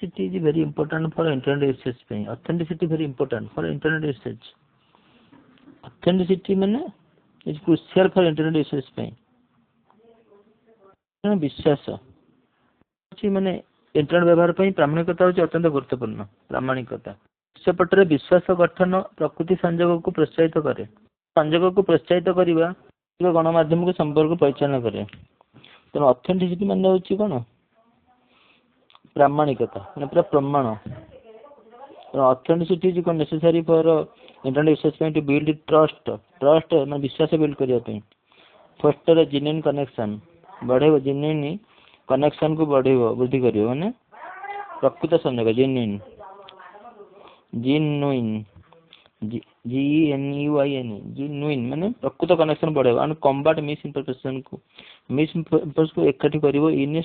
It is very important for internet usage ପାଇଁ authenticity very important for internet usage authenticity ମାନେ is crucial for internet usage ପାଇଁ विश्वास ମାନେ internet व्यवहार ପାଇଁ प्रामाणिकता ହେଉଛି ଅତ୍ୟନ୍ତ ଗୁରୁତ୍ୱପୂର୍ଣ୍ଣ प्रामाणिकता ସେପଟରେ विश्वास गठन प्रकृति संजोग को प्रोत्साहित करे संजोग को प्रोत्साहित करवा गणमाध्यम को संपर्क परिचालन करे तेणु ऑथेंटिसिटी ମାନେ ହେଉଛି କ'ଣ प्रामाणिकता ମାନେ ପୁରା प्रमाण authenticity is necessary for internet usage ପାଇଁ टू बिल्ड ट्रस्ट ट्रस्ट ମାନେ विश्वास बिल्ड କରିବା ପାଇଁ फर्स्ट जेन्युइन कनेक्शन बढ़ेबो जेन्युइन कनेक्शन को बढ़ेबो वृद्धि करियो माने प्रकृत संयोग जेन्युइन जेन्युइन GENUIN जेन्युइन माने प्रकृत कनेक्शन बढ़ेबो एंड कॉम्बैट मिस इंफॉर्मेशन को एकठी करिवो in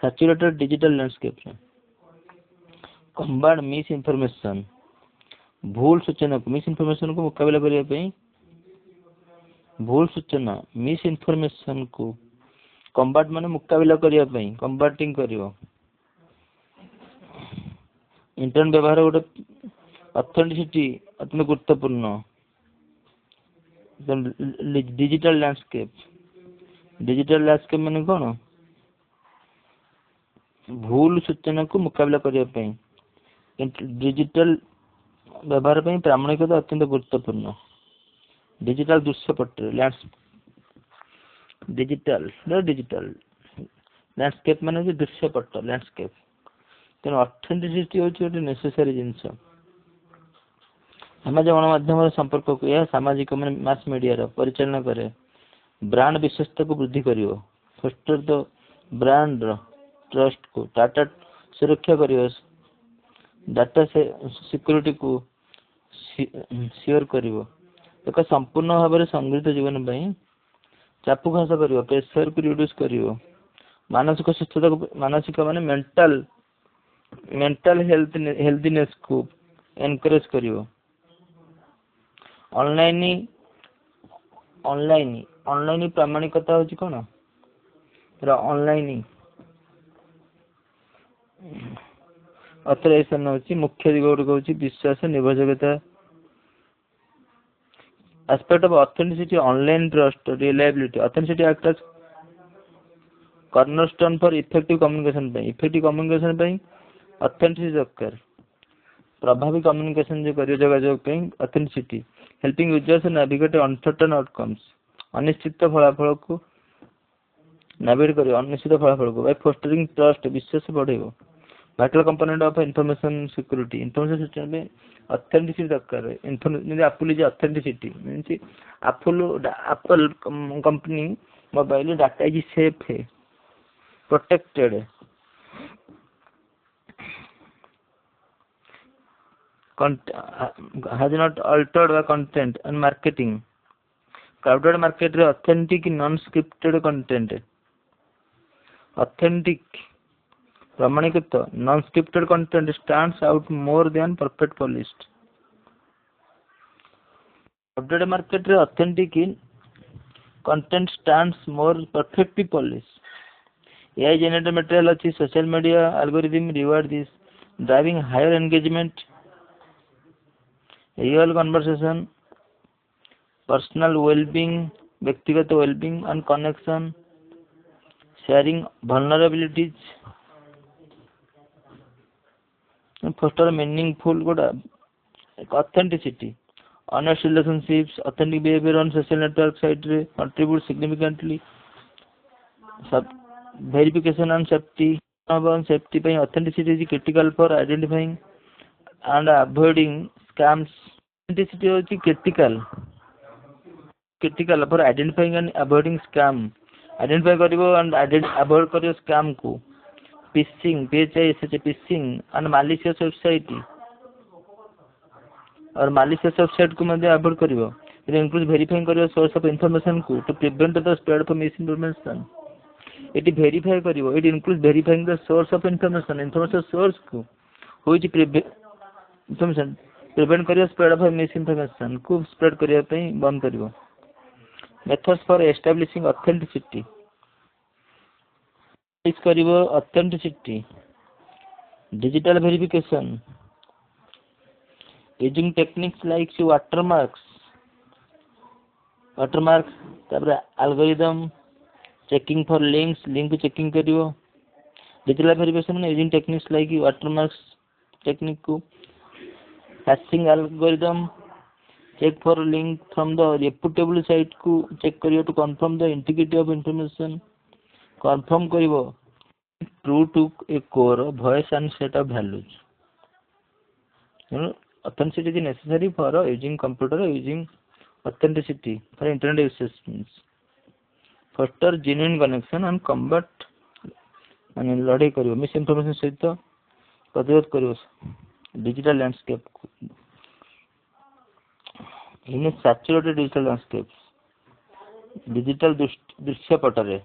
saturated digital landscape combat misinformation भूल सूचना को मिस इंफॉर्मेशन को मुकाबला करिया पे भूल सूचना मिस इंफॉर्मेशन को कॉम्बैट माने मुकाबला करिया पे कॉम्बैटिंग करिवो इंटरनेट व्यवहार गोटे ऑथेंटिसिटी अत्यंत गुरुत्वपूर्ण डिजिटल लैंडस्केप माने कौन भूल सूचना को मुकाबला करिया पे डिजिटल व्यवहार पे प्रामाणिकता अत्यंत गुरुत्वपूर्ण डिजिटल दृश्यपट डिजिटल लैंडस्केप माने दृश्यपट लैंडस्केप तेणु ऑथेंटिसिटी होची गोटे नेसेसरी जिनस समाज गणमाध्यम संपर्क को यह सामाजिक मास मीडिया परिचालन करे ब्रांड विश्वस्तता को वृद्धि करिवो फर्स्ट तो ब्रांड ट्रस्ट को डाटा सुरक्षा करिवो डाटा से सिक्योरिटी को सियोर करिवो एक संपूर्ण भाव में संगठित जीवन में चाप घास करिवो प्रेशर को रिड्यूस करिवो मानसिक सुस्थता को मानसिक माने मेंटल हेल्थीनेस को एनकरेज करिवो ऑनलाइन प्रामाणिकता होची कोन ऑनलाइन ऑथराइजेशन होची मुख्य दिग गुड होची विश्वास निर्भरयोग्यता aspect of authenticity online trust reliability authenticity act as cornerstone for effective communication पे ऑथेंटिसिटी दरकार प्रभावी कम्युनिकेशन जो करियो जोगाजोग पे authenticity helping users navigate uncertain outcomes अनिश्चित फलाफल को नेविगेट करियो अनिश्चित फलाफल को बाय फोस्टरिंग ट्रस्ट विश्वास बढ़ेबो vital component of information security system में ऑथेंटिसिटी दरकार information Apple is authenticity means Apple company mobile data is safe है protected has not altered the content and marketing crowded market रे authentic non scripted content authentic प्रामाणिकता non scripted content stands out more than perfect polished crowded market रे authentic content stands more perfectly polished AI generated material अच्छी social media algorithm reward this driving higher engagement real conversation personal well-being व्यक्तिगत well-being and connection sharing vulnerabilities foster meaningful good authenticity honest relationships authentic behavior on social network site contribute significantly verification and safety by authenticity is critical for identifying and avoiding scams authenticity is critical for identifying and avoiding scam identify करिवो and avoid करिवो scam को phishing phishing and malicious website और malicious website को मध्ये avoid करिवो it includes verifying करिवो source of information को to prevent the spread of misinformation it verify करिवो it includes verifying the source of information source को which information prevent करियो spread of miss information को spread करिया पे बंद करियो methods for establishing authenticity इस करिवो authenticity Digital verification using techniques like watermarks, तापर algorithm checking for links, link checking करियो. Digital verification में using techniques like watermarks technique को, hashing algorithm check for link from the reputable site को check करियो to confirm the integrity of information. Confirm करियो true to a core voice and set of values. Authenticity is necessary for using computer, using authenticity for internet access. Foster genuine connection and combat माने लड़ाई करियो miss information सहित प्रतिरोध करियो digital landscape इन saturated digital landscape digital दृश्य पटरे